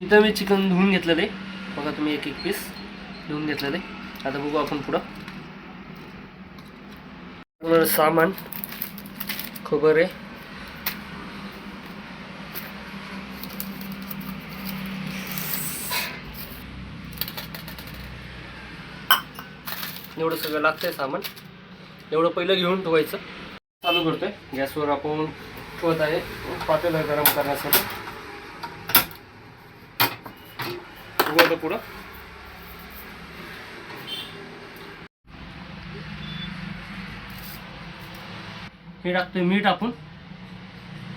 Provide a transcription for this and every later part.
इथं मी चिकन धुवून घेतलेलं आहे बघा तुम्ही, एक एक पीस धुवून घेतलेलं आहे. आता बघू आपण पुढं सामान खोबरे, एवढं सगळं लागतंय सामान. एवढं पहिलं घेऊन ठेवायचं. चालू करतोय. गॅसवर आपण ठेवत आहे पातेलं गरम करण्यासाठी. बघू पुढं हे टाकतोय मीठ, आपण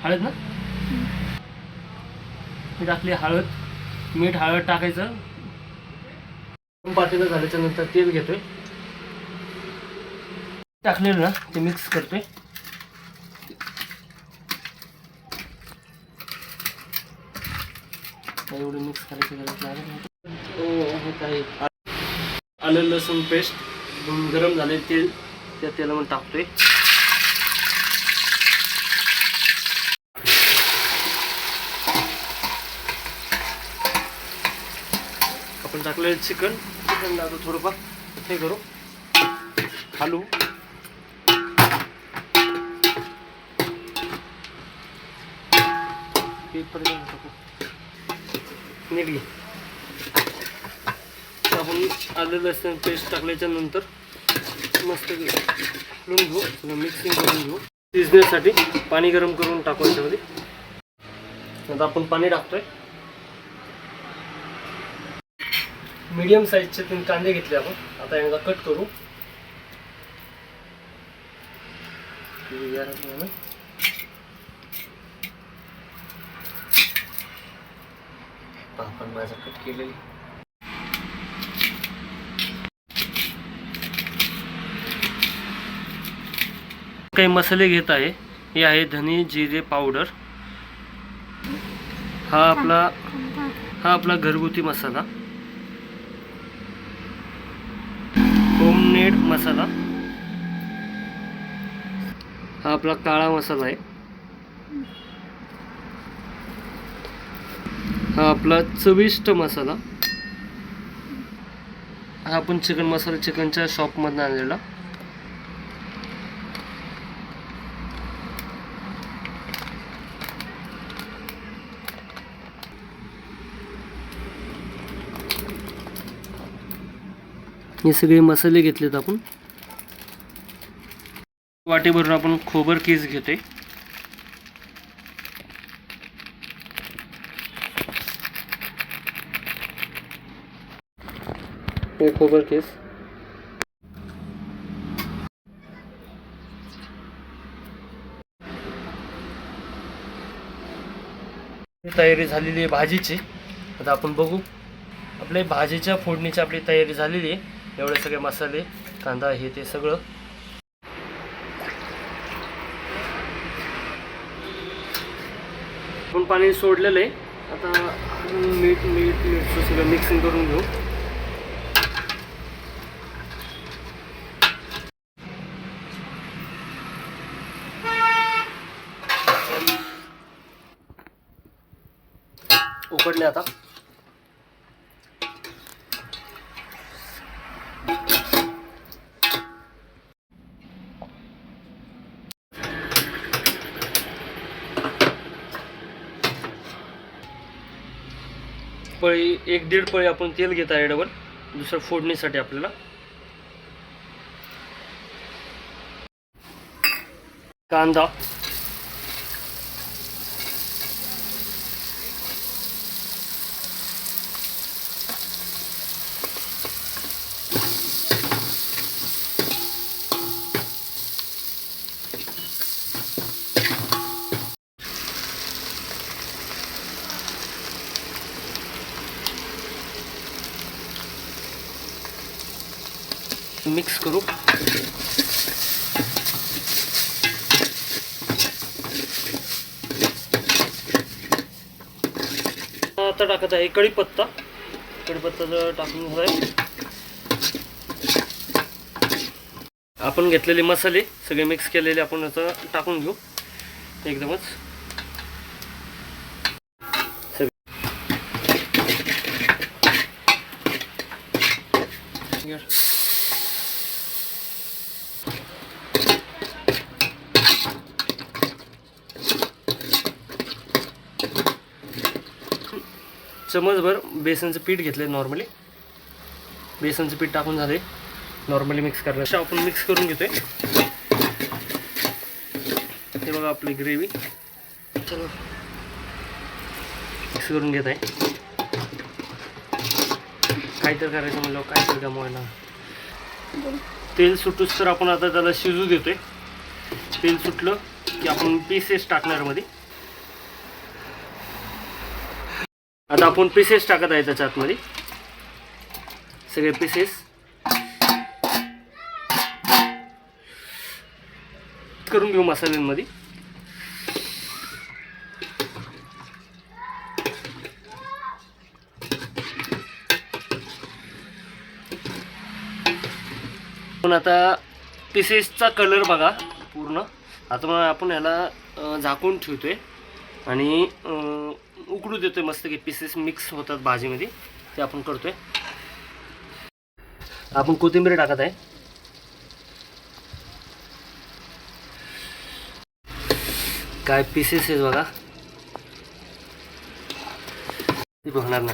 हळद ना, हे टाकली हळद, मीठ हळद टाकायचं. पातेलं झाल्याच्या नंतर तेल घेतोय, टाकलेलं ना ते मिक्स करतोय. एवढं मिक्स करायची गरज लागेल. आलं लसूण पेस्ट गरम झाले तेल, त्या तेलामध्ये टाकतोय. आपण टाकलेलं चिकन आता थोडंफार हे करू, हलवू. नीट घे. आपण आलं लसूण पेस्ट टाकल्याच्या नंतर मस्त हलवून घेऊ, सगळं मिक्सिंग करून घेऊ. शिजण्यासाठी पाणी गरम करून टाकू याच्यामध्ये. आता आपण पाणी टाकतोय. मीडियम साईजचे 3 कांदे घेतले आपण. आता यांना कट करू. आपण माझं कट केलेली. काही मसाले घेत आहे. हे आहे धने जिरे पावडर. हा आपला घरगुती मसाला, होममेड मसाला. हा आपला काळा मसाला आहे. हा आपला चविष्ट मसाला. हा आपण चिकन मसाला चिकनच्या शॉपमधून आणलेला. हे सगळे मसाले घेतलेत आपण. वाटीभरून आपण खोबर कीस घेतोय. हे खोबर कीस. तयारी झालेली आहे भाजीची. आता आपण बघू. आपल्या भाजीच्या फोडणीची आपली तयारी झालेली आहे. एवढे सगळे मसाले, कांदा, हे ते सगळं. आपण पाणी सोडलेलं आहे. आता मीठ सगळं मिक्सिंग करून घेऊ. उकडले आता. पळी 1-1.5 पळी आपण तेल घेत आहे डबल, दुसरं फोडणीसाठी आपल्याला. कांदा, मिक्स करू. आता टाकत आहे कढीपत्ता. कढीपत्ता टाकून घ्यायचा. आपण घेतलेले मसाले सगळे मिक्स केलेले आपण आता टाकून घेऊ एकदमच. फिंगर. चमचभर बेसनचं पीठ घेतलं नॉर्मली. बेसनचं पीठ टाकून झाले नॉर्मली मिक्स करण्याचं आपण मिक्स करून घेतोय. हे बघा आपली ग्रेव्ही. चलो मिक्स करून घेत आहे. काहीतरी करायचं म्हणलं काहीतरी गमवायला. तेल सुटूस तर आपण आता त्याला शिजू देतोय. तेल सुटलं की आपण पीसेस टाकणार मध्ये. आता आपण पीसेस टाकत आहे त्याच्या आतमध्ये. सगळे पीसेस करून घेऊ मसाल्यांमध्ये. पण आता पीसेसचा कलर बघा पूर्ण. आता मग आपण याला झाकून ठेवतोय आणि उकडू देतोय मस्त की पीसेस मिक्स होतात भाजीमध्ये. ते आपण करतोय. आपण कोथिंबीर टाकत आहे. काय पीसेस आहेत बघा. ती बघणार ना.